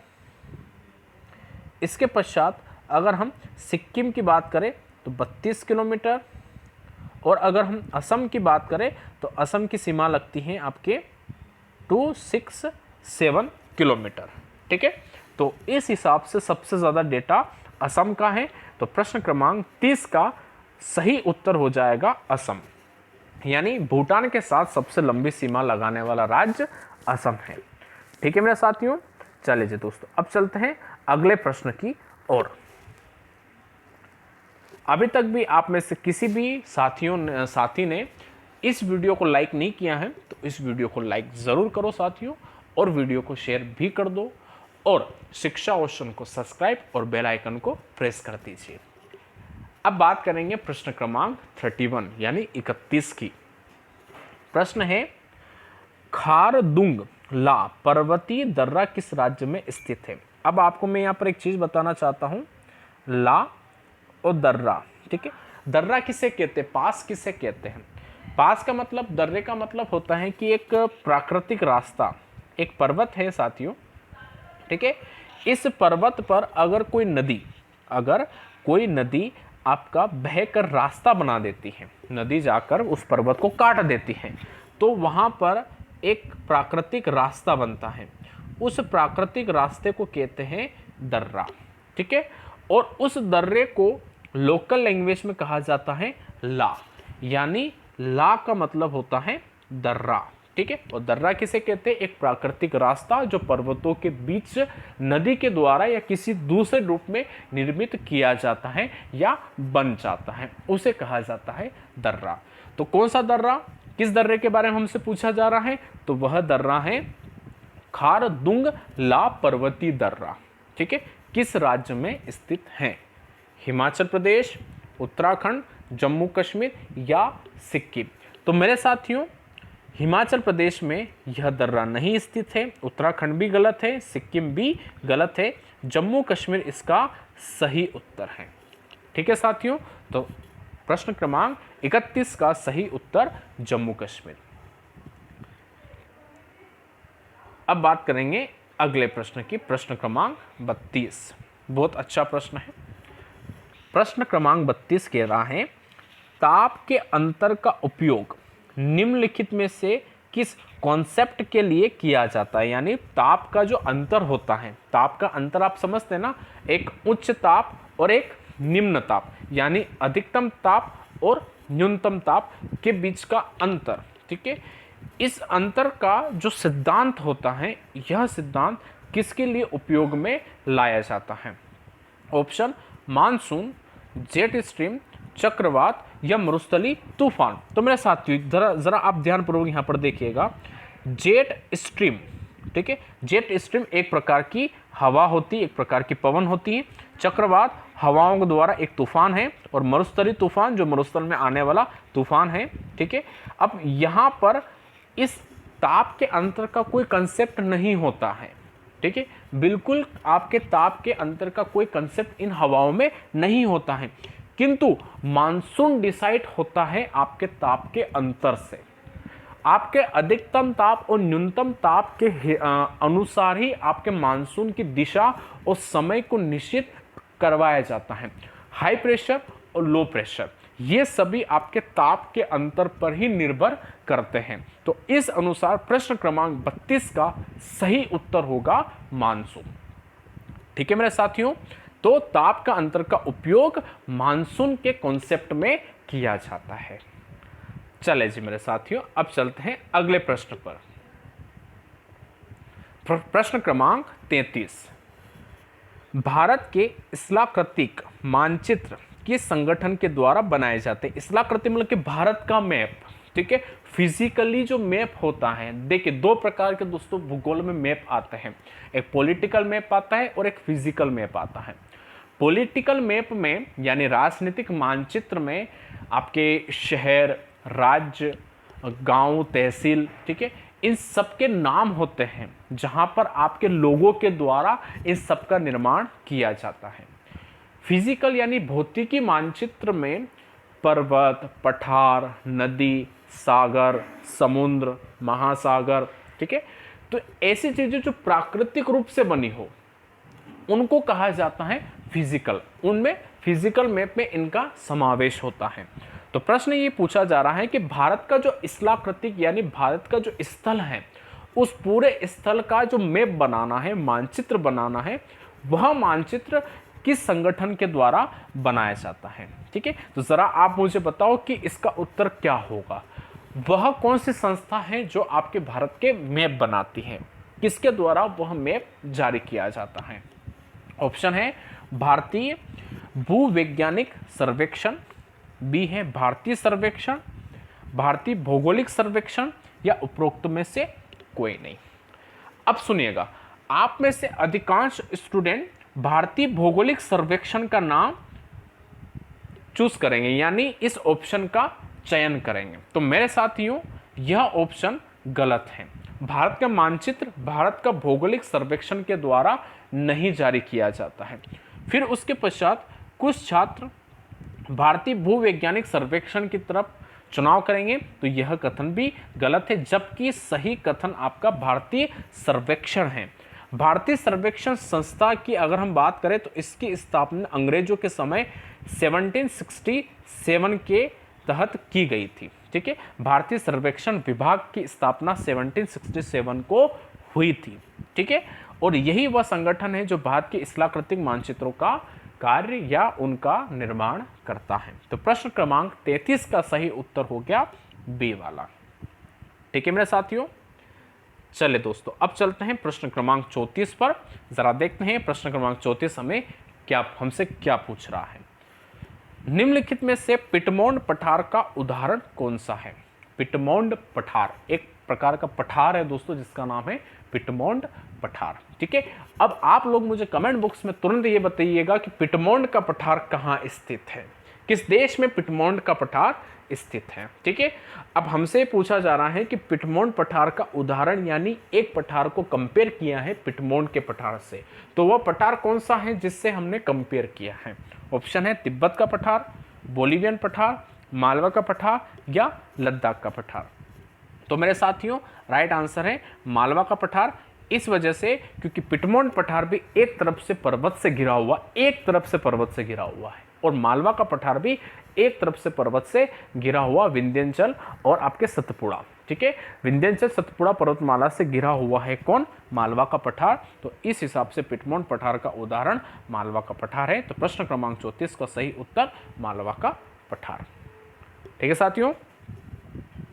इसके पश्चात अगर हम सिक्किम की बात करें तो 32 किलोमीटर, और अगर हम असम की बात करें तो असम की सीमा लगती है आपके 267 किलोमीटर। ठीक है, तो इस हिसाब से सबसे ज़्यादा डेटा असम का है। तो प्रश्न क्रमांक 30 का सही उत्तर हो जाएगा असम, यानी भूटान के साथ सबसे लंबी सीमा लगाने वाला राज्य असम है। ठीक है मेरे साथियों, चलिए जी दोस्तों, अब चलते हैं अगले प्रश्न की ओर। अभी तक भी आप में से किसी भी साथी ने इस वीडियो को लाइक नहीं किया है तो इस वीडियो को लाइक ज़रूर करो साथियों, और वीडियो को शेयर भी कर दो, और शिक्षा ओशन को सब्सक्राइब और बेल आइकन को प्रेस कर दीजिए। अब बात करेंगे प्रश्न क्रमांक 31 यानी 31 की। प्रश्न है, खारदुंग ला पर्वतीय दर्रा किस राज्य में स्थित है। अब आपको मैं यहाँ पर एक चीज़ बताना चाहता हूँ, ला और दर्रा। ठीक है, दर्रा किसे कहते हैं, पास किसे कहते हैं। पास का मतलब, दर्रे का मतलब होता है कि एक प्राकृतिक रास्ता, एक पर्वत है साथियों। ठीक है, इस पर्वत पर अगर कोई नदी आपका बहकर रास्ता बना देती है, नदी जाकर उस पर्वत को काट देती है, तो वहाँ पर एक प्राकृतिक रास्ता बनता है। उस प्राकृतिक रास्ते को कहते हैं दर्रा। ठीक है, और उस दर्रे को लोकल लैंग्वेज में कहा जाता है ला, यानी ला का मतलब होता है दर्रा। ठीक है, और दर्रा किसे कहते हैं, एक प्राकृतिक रास्ता जो पर्वतों के बीच नदी के द्वारा या किसी दूसरे रूप में निर्मित किया जाता है या बन जाता है, उसे कहा जाता है दर्रा। तो कौन सा दर्रा, किस दर्रे के बारे में हमसे पूछा जा रहा है, तो वह दर्रा है खारदुंग ला पर्वतीय दर्रा। ठीक है, किस राज्य में स्थित है, हिमाचल प्रदेश, उत्तराखंड, जम्मू कश्मीर या सिक्किम। तो मेरे साथियों, हिमाचल प्रदेश में यह दर्रा नहीं स्थित है, उत्तराखंड भी गलत है, सिक्किम भी गलत है, जम्मू कश्मीर इसका सही उत्तर है। ठीक है साथियों, तो प्रश्न क्रमांक 31 का सही उत्तर जम्मू कश्मीर। अब बात करेंगे अगले प्रश्न की, प्रश्न क्रमांक 32। बहुत अच्छा प्रश्न है। प्रश्न क्रमांक 32 कह रहा है, ताप के अंतर का उपयोग निम्नलिखित में से किस कॉन्सेप्ट के लिए किया जाता है। यानी ताप का जो अंतर होता है, ताप का अंतर आप समझते हैं ना, एक उच्च ताप और एक निम्न ताप, यानी अधिकतम ताप और न्यूनतम ताप के बीच का अंतर। ठीक है, इस अंतर का जो सिद्धांत होता है, यह सिद्धांत किसके लिए उपयोग में लाया जाता है। ऑप्शन, मानसून, जेट स्ट्रीम, चक्रवात या मरुस्थली तूफान। तो मेरे साथियों जरा आप ध्यानपूर्वक यहाँ पर देखिएगा, जेट स्ट्रीम। ठीक है, जेट स्ट्रीम एक प्रकार की हवा होती है, एक प्रकार की पवन होती है। चक्रवात हवाओं के द्वारा एक तूफान है, और मरुस्थली तूफान जो मरुस्थल में आने वाला तूफान है। ठीक है, अब यहाँ पर इस ताप के अंतर का कोई कंसेप्ट नहीं होता है। ठीक है, बिल्कुल आपके ताप के अंतर का कोई कंसेप्ट इन हवाओं में नहीं होता है, किंतु मानसून डिसाइड होता है आपके ताप के अंतर से। आपके अधिकतम ताप और न्यूनतम ताप के अनुसार ही आपके मानसून की दिशा और समय को निश्चित करवाया जाता है। हाई प्रेशर और लो प्रेशर, ये सभी आपके ताप के अंतर पर ही निर्भर करते हैं। तो इस अनुसार प्रश्न क्रमांक 32 का सही उत्तर होगा मानसून। ठीक है मेरे साथियों, तो ताप का अंतर का उपयोग मानसून के कॉन्सेप्ट में किया जाता है। चले जी मेरे साथियों, अब चलते हैं अगले प्रश्न पर। प्रश्न क्रमांक 33, भारत के स्थलाकृतिक मानचित्र किस संगठन के द्वारा बनाए जाते हैं? स्थलाकृति मतलब कि भारत का मैप, ठीक है। फिजिकली जो मैप होता है, देखिए दो प्रकार के दोस्तों भूगोल में मैप आते हैं, एक पॉलिटिकल मैप आता है और एक फिजिकल मैप आता है। पॉलिटिकल मैप में यानी राजनीतिक मानचित्र में आपके शहर, राज्य, गांव, तहसील, ठीक है, इन सब के नाम होते हैं जहां पर आपके लोगों के द्वारा इन सब का निर्माण किया जाता है। फिजिकल यानी भौतिकी मानचित्र में पर्वत, पठार, नदी, सागर, समुद्र, महासागर, ठीक है, तो ऐसी चीजें जो प्राकृतिक रूप से बनी हो उनको कहा जाता है फिजिकल। उनमें फिजिकल मैप में इनका समावेश होता है। तो प्रश्न ये पूछा जा रहा है कि भारत का जो स्थलाकृतिक यानी भारत का जो स्थल है, उस पूरे स्थल का जो मैप बनाना है, मानचित्र बनाना है, वह मानचित्र किस संगठन के द्वारा बनाया जाता है? ठीक है, तो जरा आप मुझे बताओ कि इसका उत्तर क्या होगा। वह कौन सी संस्था है जो आपके भारत के मैप बनाती है? किसके द्वारा वह मैप जारी किया जाता है? ऑप्शन है भारतीय भूवैज्ञानिक सर्वेक्षण, बी है भारतीय सर्वेक्षण, भारतीय भौगोलिक सर्वेक्षण, या उपरोक्त में से कोई नहीं। अब सुनिएगा, आप में से अधिकांश स्टूडेंट भारतीय भौगोलिक सर्वेक्षण का नाम चूज करेंगे, यानी इस ऑप्शन का चयन करेंगे। तो मेरे साथियों, यह ऑप्शन गलत है। भारत का मानचित्र भारत का भौगोलिक सर्वेक्षण के द्वारा नहीं जारी किया जाता है। फिर उसके पश्चात कुछ छात्र भारतीय भूवैज्ञानिक सर्वेक्षण की तरफ चुनाव करेंगे, तो यह कथन भी गलत है, जबकि सही कथन आपका भारतीय सर्वेक्षण है। भारतीय सर्वेक्षण संस्था की अगर हम बात करें तो इसकी स्थापना अंग्रेजों के समय 1767 के तहत की गई थी। ठीक है, भारतीय सर्वेक्षण विभाग की स्थापना 1767 को हुई थी। ठीक है, और यही वह संगठन है जो भारत के स्थलाकृतिक मानचित्रों का कार्य या उनका निर्माण करता है। तो प्रश्न क्रमांक 33 का सही उत्तर हो गया बी वाला। ठीक है मेरे साथियों, चले दोस्तों अब चलते हैं प्रश्न क्रमांक 34 पर। जरा देखते हैं प्रश्न क्रमांक 34 हमसे क्या पूछ रहा है। निम्नलिखित में से पिटमोंड पठार का उदाहरण कौन सा है? पिटमोंड पठार एक प्रकार का पठार है दोस्तों, जिसका नाम है पिटमोंड पठार। ठीक है, अब आप लोग मुझे कमेंट बॉक्स में तुरंत ये बताइएगा कि पिटमोंड का पठार कहाँ स्थित है, किस देश में पिटमोंड का पठार स्थित है। ठीक है, अब हमसे पूछा जा रहा है कि पिटमोंड पठार का उदाहरण यानी एक पठार को कंपेयर किया है पिटमोंड के पठार से, तो वह पठार कौन सा है जिससे हमने कंपेयर किया है? ऑप्शन है तिब्बत का पठार, बोलिवियन पठार, मालवा का पठार, या लद्दाख का पठार। तो मेरे साथियों राइट आंसर है मालवा का पठार। इस वजह से क्योंकि पिटमोंड पठार भी एक तरफ से पर्वत से घिरा हुआ है, और मालवा का पठार भी एक तरफ से पर्वत से घिरा हुआ विंध्याचल और आपके सतपुड़ा। ठीक है, विंध्याचल सतपुड़ा पर्वतमाला से घिरा हुआ है कौन? मालवा का पठार। तो इस हिसाब से पिटमोंड पठार का उदाहरण मालवा का पठार है। तो प्रश्न क्रमांक 34 का सही उत्तर मालवा का पठार। ठीक है साथियों,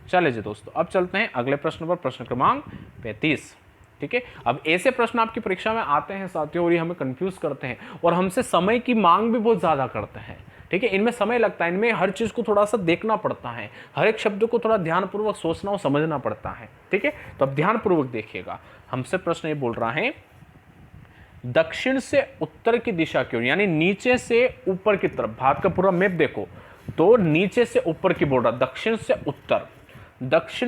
चले जी दोस्तों अब चलते हैं अगले प्रश्न पर, प्रश्न क्रमांक 35। ठीक है, अब ऐसे प्रश्न आपकी परीक्षा में आते हैं साथियों और ये हमें कंफ्यूज करते हैं और हमसे समय की मांग भी बहुत ज़्यादा करते हैं। ठीक है, इनमें समय लगता है, इनमें हर चीज़ को थोड़ा सा देखना पड़ता है, हर एक शब्द को थोड़ा ध्यानपूर्वक सोचना और समझना पड़ता है। ठीक है, तो अब ध्यानपूर्वक देखिएगा। हमसे प्रश्न ये बोल रहा है दक्षिण से उत्तर की दिशा की ओर, यानी नीचे से ऊपर की तरफ, भारत का पूरा मैप देखो तो नीचे से ऊपर की बोल रहा, दक्षिण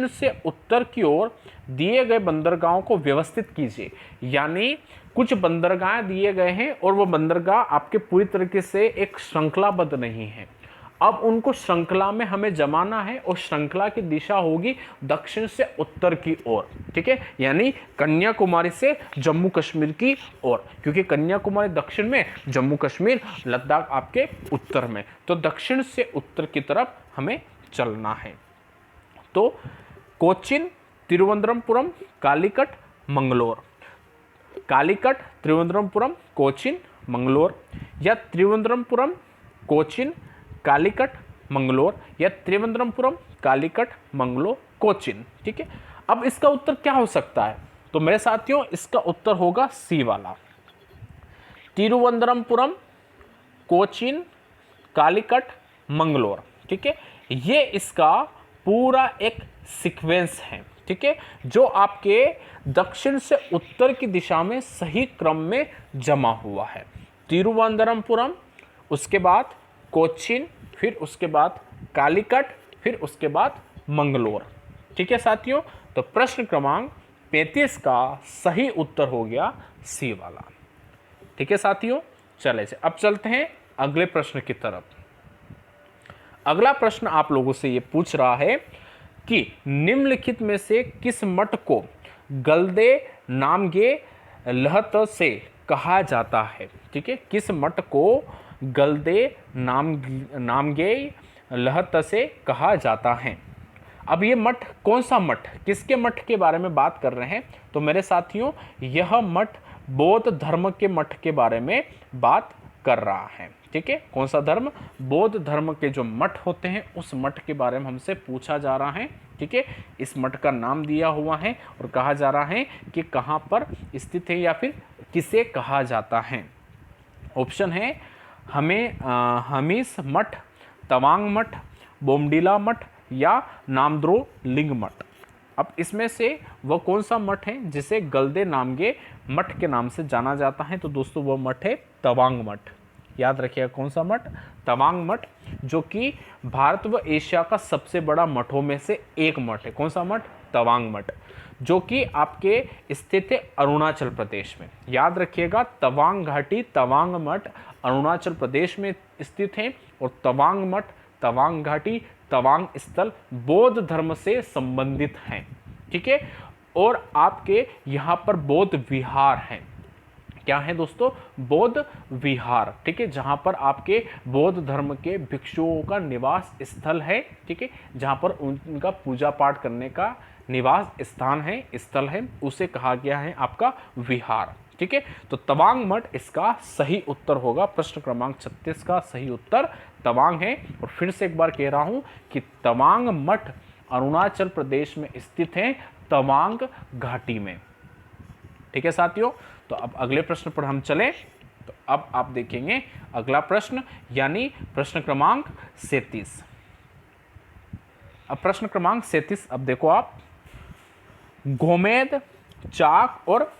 से उत्तर की ओर दिए गए बंदरगाहों को व्यवस्थित कीजिए। यानी कुछ बंदरगाह दिए गए हैं और वो बंदरगाह आपके पूरी तरीके से एक श्रृंखलाबद्ध नहीं है, अब उनको श्रृंखला में हमें जमाना है और श्रृंखला की दिशा होगी दक्षिण से उत्तर की ओर। ठीक है, यानी कन्याकुमारी से जम्मू कश्मीर की ओर, क्योंकि कन्याकुमारी दक्षिण में, जम्मू कश्मीर लद्दाख आपके उत्तर में, तो दक्षिण से उत्तर की तरफ हमें चलना है। तो कोचिन, तिरुवनंतपुरम, कालीकट, मंगलोर, कालीकट, तिरुवनंतपुरम, कोचिन, मंगलोर, या तिरुवनंतपुरम, कोचिन, कालीकट, मंगलोर, या त्रिवेंद्रमपुरम, कालीकट, मंगलो, कोचिन। ठीक है, अब इसका उत्तर क्या हो सकता है? तो मेरे साथियों इसका उत्तर होगा सी वाला, तिरुवनंतपुरम, कोचिन, कालीकट, मंगलोर। ठीक है, ये इसका पूरा एक सीक्वेंस है। ठीक है, जो आपके दक्षिण से उत्तर की दिशा में सही क्रम में जमा हुआ है। तिरुवनंतपुरम, उसके बाद कोचिन, फिर उसके बाद कालीकट, फिर उसके बाद मंगलोर। ठीक है साथियों, तो प्रश्न क्रमांक 35 का सही उत्तर हो गया सी वाला। ठीक है साथियों, चले से अब चलते हैं अगले प्रश्न की तरफ। अगला प्रश्न आप लोगों से ये पूछ रहा है कि निम्नलिखित में से किस मठ को गलदे नामगे लहत से कहा जाता है? ठीक है, किस मठ को गलदे नामगे लहत से कहा जाता है? अब ये मठ कौन सा मठ, किसके मठ के बारे में बात कर रहे हैं? तो मेरे साथियों यह मठ बौद्ध धर्म के मठ के बारे में बात कर रहा है। ठीक है, कौन सा धर्म? बौद्ध धर्म के जो मठ होते हैं उस मठ के बारे में हमसे पूछा जा रहा है। ठीक है, इस मठ का नाम दिया हुआ है और कहा जा रहा है कि कहाँ पर स्थित है या फिर किसे कहा जाता है। ऑप्शन है हमीस मठ, तवांग मठ, बोमडीला मठ या नामद्रो लिंग मठ। अब इसमें से वह कौन सा मठ है जिसे गलदे नामगे मठ के नाम से जाना जाता है? तो दोस्तों वह मठ है तवांग मठ। याद रखिएगा कौन सा मठ? तवांग मठ, जो कि भारत व एशिया का सबसे बड़ा मठों में से एक मठ है। कौन सा मठ? तवांग मठ, जो कि आपके स्थित है अरुणाचल प्रदेश में। याद रखिएगा तवांग घाटी, तवांग मठ अरुणाचल प्रदेश में स्थित है और तवांग मठ, तवांग घाटी, तवांग स्थल बौद्ध धर्म से संबंधित हैं। ठीक है, और आपके यहाँ पर बौद्ध विहार हैं। क्या है दोस्तों? बौद्ध विहार। ठीक है, जहाँ पर आपके बौद्ध धर्म के भिक्षुओं का निवास स्थल है। ठीक है, जहाँ पर उनका पूजा पाठ करने का निवास स्थान है, स्थल है, उसे कहा गया है आपका विहार। ठीक है, तो तवांग मठ इसका सही उत्तर होगा। प्रश्न क्रमांक 36 का सही उत्तर तवांग है। और फिर से एक बार कह रहा हूं कि तवांग मठ अरुणाचल प्रदेश में स्थित है, तवांग घाटी में। ठीक है साथियों, तो अब अगले प्रश्न पर हम चलें। तो अब आप देखेंगे अगला प्रश्न, यानी प्रश्न क्रमांक 37। अब प्रश्न क्रमांक 37, अब देखो आप, गोमेद, चाक और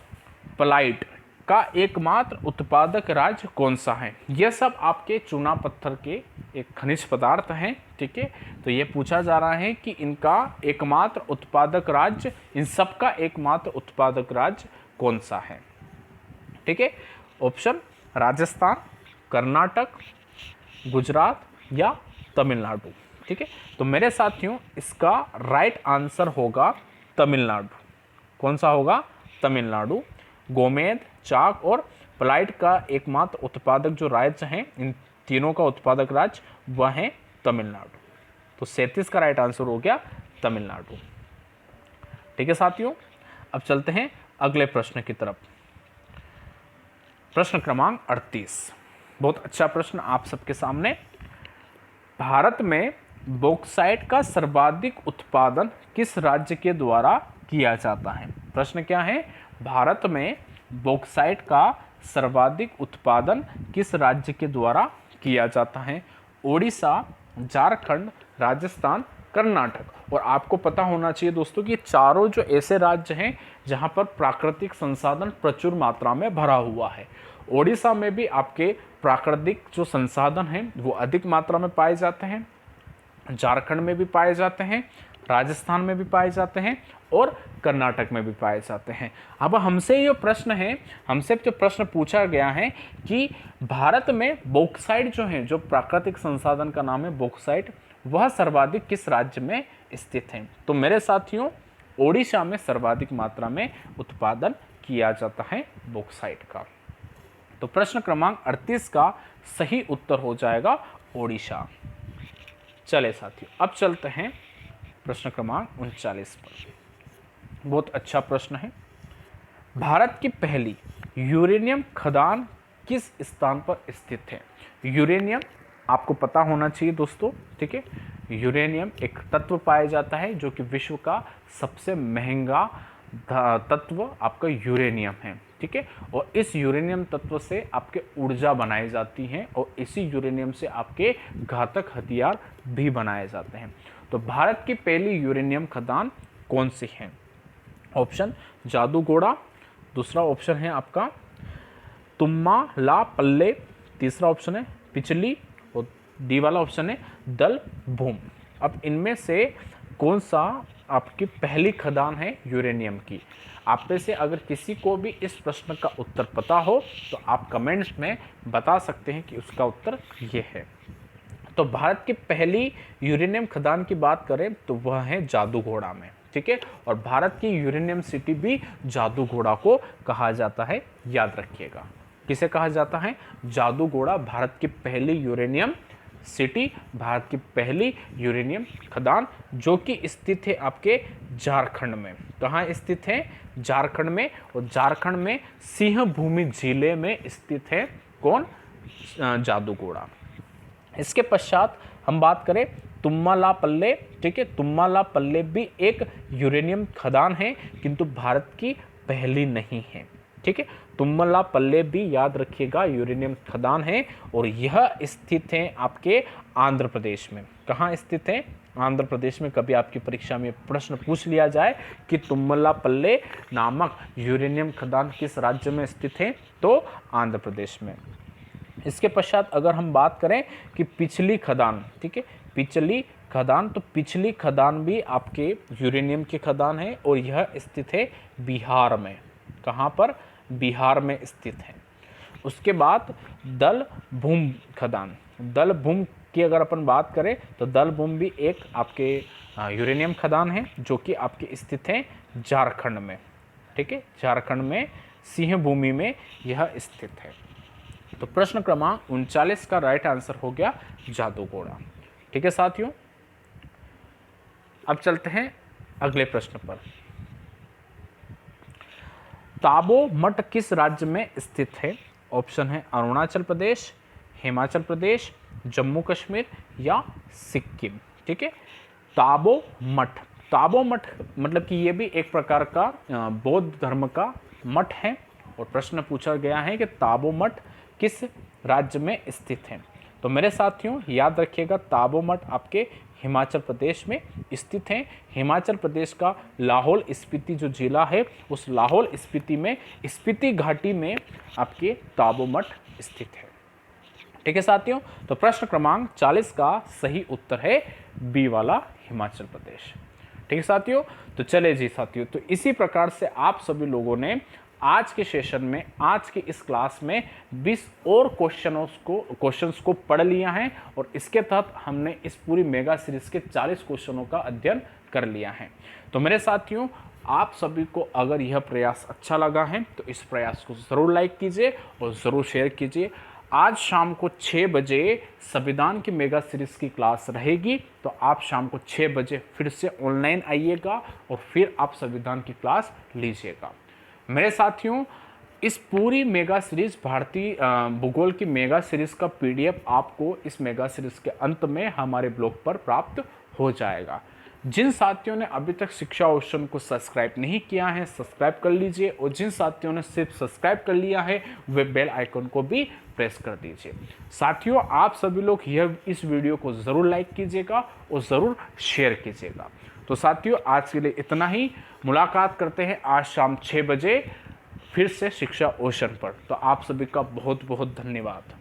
पलाइट का एकमात्र उत्पादक राज्य कौन सा है? यह सब आपके चूना पत्थर के एक खनिज पदार्थ हैं। ठीक है, तो ये पूछा जा रहा है कि इनका एकमात्र उत्पादक राज्य, इन सब का एकमात्र उत्पादक राज्य कौन सा है? ठीक है, ऑप्शन राजस्थान, कर्नाटक, गुजरात या तमिलनाडु। ठीक है, तो मेरे साथियों इसका राइट आंसर होगा तमिलनाडु। कौन सा होगा? तमिलनाडु। गोमेद, चाक और पलाइट का एकमात्र उत्पादक जो राज्य हैं, इन तीनों का उत्पादक राज्य वह है तमिलनाडु। तो 37 का राइट आंसर हो गया तमिलनाडु। ठीक है साथियों, अब चलते हैं अगले प्रश्न की तरफ। प्रश्न क्रमांक 38, बहुत अच्छा प्रश्न आप सबके सामने। भारत में बॉक्साइट का सर्वाधिक उत्पादन किस राज्य के द्वारा किया जाता है? प्रश्न क्या है? भारत में बॉक्साइट का सर्वाधिक उत्पादन किस राज्य के द्वारा किया जाता है? ओडिशा, झारखंड, राजस्थान, कर्नाटक। और आपको पता होना चाहिए दोस्तों कि चारों जो ऐसे राज्य हैं जहां पर प्राकृतिक संसाधन प्रचुर मात्रा में भरा हुआ है। ओडिशा में भी आपके प्राकृतिक जो संसाधन हैं वो अधिक मात्रा में पाए जाते हैं, झारखंड में भी पाए जाते हैं, राजस्थान में भी पाए जाते हैं और कर्नाटक में भी पाए जाते हैं। अब हमसे ये प्रश्न है, हमसे जो प्रश्न पूछा गया है कि भारत में बॉक्साइट जो है, जो प्राकृतिक संसाधन का नाम है बॉक्साइट, वह सर्वाधिक किस राज्य में स्थित है? तो मेरे साथियों ओडिशा में सर्वाधिक मात्रा में उत्पादन किया जाता है बॉक्साइट का। तो प्रश्न क्रमांक 38 का सही उत्तर हो जाएगा ओडिशा। चले साथियों, अब चलते हैं प्रश्न क्रमांक 39 पर। बहुत अच्छा प्रश्न है। भारत की पहली यूरेनियम खदान किस स्थान पर स्थित है? यूरेनियम आपको पता होना चाहिए दोस्तों, ठीक है। यूरेनियम एक तत्व पाया जाता है जो कि विश्व का सबसे महंगा तत्व आपका यूरेनियम है, ठीक है। और इस यूरेनियम तत्व से आपके ऊर्जा बनाई जाती है और इसी यूरेनियम से आपके घातक हथियार भी बनाए जाते हैं। तो भारत की पहली यूरेनियम खदान कौन सी है? ऑप्शन जादूगोड़ा, दूसरा ऑप्शन है आपका तुम्मालापल्ले, तीसरा ऑप्शन है पिचली और डी वाला ऑप्शन है दलभूम। अब इनमें से कौन सा आपकी पहली खदान है यूरेनियम की? आप में से अगर किसी को भी इस प्रश्न का उत्तर पता हो तो आप कमेंट्स में बता सकते हैं कि उसका उत्तर ये है। तो भारत की पहली यूरेनियम खदान की बात करें तो वह है जादूगोड़ा में, ठीक है। और भारत की यूरेनियम सिटी भी जादूगोड़ा को कहा जाता है, याद रखिएगा। किसे कहा जाता है? जादूगोड़ा भारत की पहली यूरेनियम सिटी, भारत की पहली यूरेनियम खदान, जो कि स्थित है आपके झारखंड में। कहाँ स्थित है? झारखंड में। और झारखंड में सिंहभूमि जिले में स्थित है कौन? जादूगोड़ा। इसके पश्चात हम बात करें तुम्मालापल्ले, ठीक है। तुम्मालापल्ले भी एक यूरेनियम खदान है किंतु भारत की पहली नहीं है, ठीक है। तुम्मालापल्ले भी याद रखिएगा यूरेनियम खदान है और यह स्थित है आपके आंध्र प्रदेश में। कहाँ स्थित है? आंध्र प्रदेश में। कभी आपकी परीक्षा में प्रश्न पूछ लिया जाए कि तुम्मालापल्ले नामक यूरेनियम खदान किस राज्य में स्थित है, तो आंध्र प्रदेश में। इसके पश्चात अगर हम बात करें कि पिछली खदान, ठीक है, पिछली खदान, तो पिछली खदान भी आपके यूरेनियम की खदान है और यह स्थित है बिहार में। कहाँ पर? बिहार में स्थित है। उसके बाद दलभूम खदान, दलभूम की अगर अपन बात करें तो दलभूम भी एक आपके यूरेनियम खदान है जो कि आपके स्थित है झारखंड में, ठीक है। झारखंड में सिंहभूमि में यह स्थित है। तो प्रश्न क्रमांक 39 का राइट आंसर हो गया जादूगोड़ा, ठीक है साथियों। अब चलते हैं अगले प्रश्न पर। ताबो मठ किस राज्य में स्थित है? ऑप्शन है अरुणाचल प्रदेश, हिमाचल प्रदेश, जम्मू कश्मीर या सिक्किम, ठीक है। ताबो मठ, ताबो मठ मतलब कि ये भी एक प्रकार का बौद्ध धर्म का मठ है और प्रश्न पूछा गया है कि ताबो मठ किस राज्य में स्थित है। तो मेरे साथियों याद रखिएगा ताबो मठ आपके हिमाचल प्रदेश में स्थित है। हिमाचल प्रदेश का लाहौल स्पीति जो जिला है उस लाहौल स्पीति में स्पीति घाटी में आपके ताबो मठ स्थित है, ठीक है साथियों। तो प्रश्न क्रमांक 40 का सही उत्तर है बी वाला हिमाचल प्रदेश, ठीक है साथियों। तो चले जी साथियों, तो इसी प्रकार से आप सभी लोगों ने आज के सेशन में, आज की इस क्लास में 20 और क्वेश्चंस को पढ़ लिया है और इसके तहत हमने इस पूरी मेगा सीरीज के 40 क्वेश्चनों का अध्ययन कर लिया है। तो मेरे साथियों आप सभी को अगर यह प्रयास अच्छा लगा है तो इस प्रयास को ज़रूर लाइक कीजिए और ज़रूर शेयर कीजिए। आज शाम को 6 बजे संविधान की मेगा सीरीज की क्लास रहेगी, तो आप शाम को 6 बजे फिर से ऑनलाइन आइएगा और फिर आप संविधान की क्लास लीजिएगा। मेरे साथियों इस पूरी मेगा सीरीज भारतीय भूगोल की मेगा सीरीज का पीडीएफ आपको इस मेगा सीरीज के अंत में हमारे ब्लॉग पर प्राप्त हो जाएगा। जिन साथियों ने अभी तक शिक्षा ओशन को सब्सक्राइब नहीं किया है सब्सक्राइब कर लीजिए और जिन साथियों ने सिर्फ सब्सक्राइब कर लिया है वे बेल आइकन को भी प्रेस कर दीजिए। साथियों आप सभी लोग इस वीडियो को ज़रूर लाइक कीजिएगा और ज़रूर शेयर कीजिएगा। तो साथियों आज के लिए इतना ही। मुलाकात करते हैं आज शाम 6 बजे फिर से शिक्षा ओशन पर। तो आप सभी का बहुत बहुत धन्यवाद।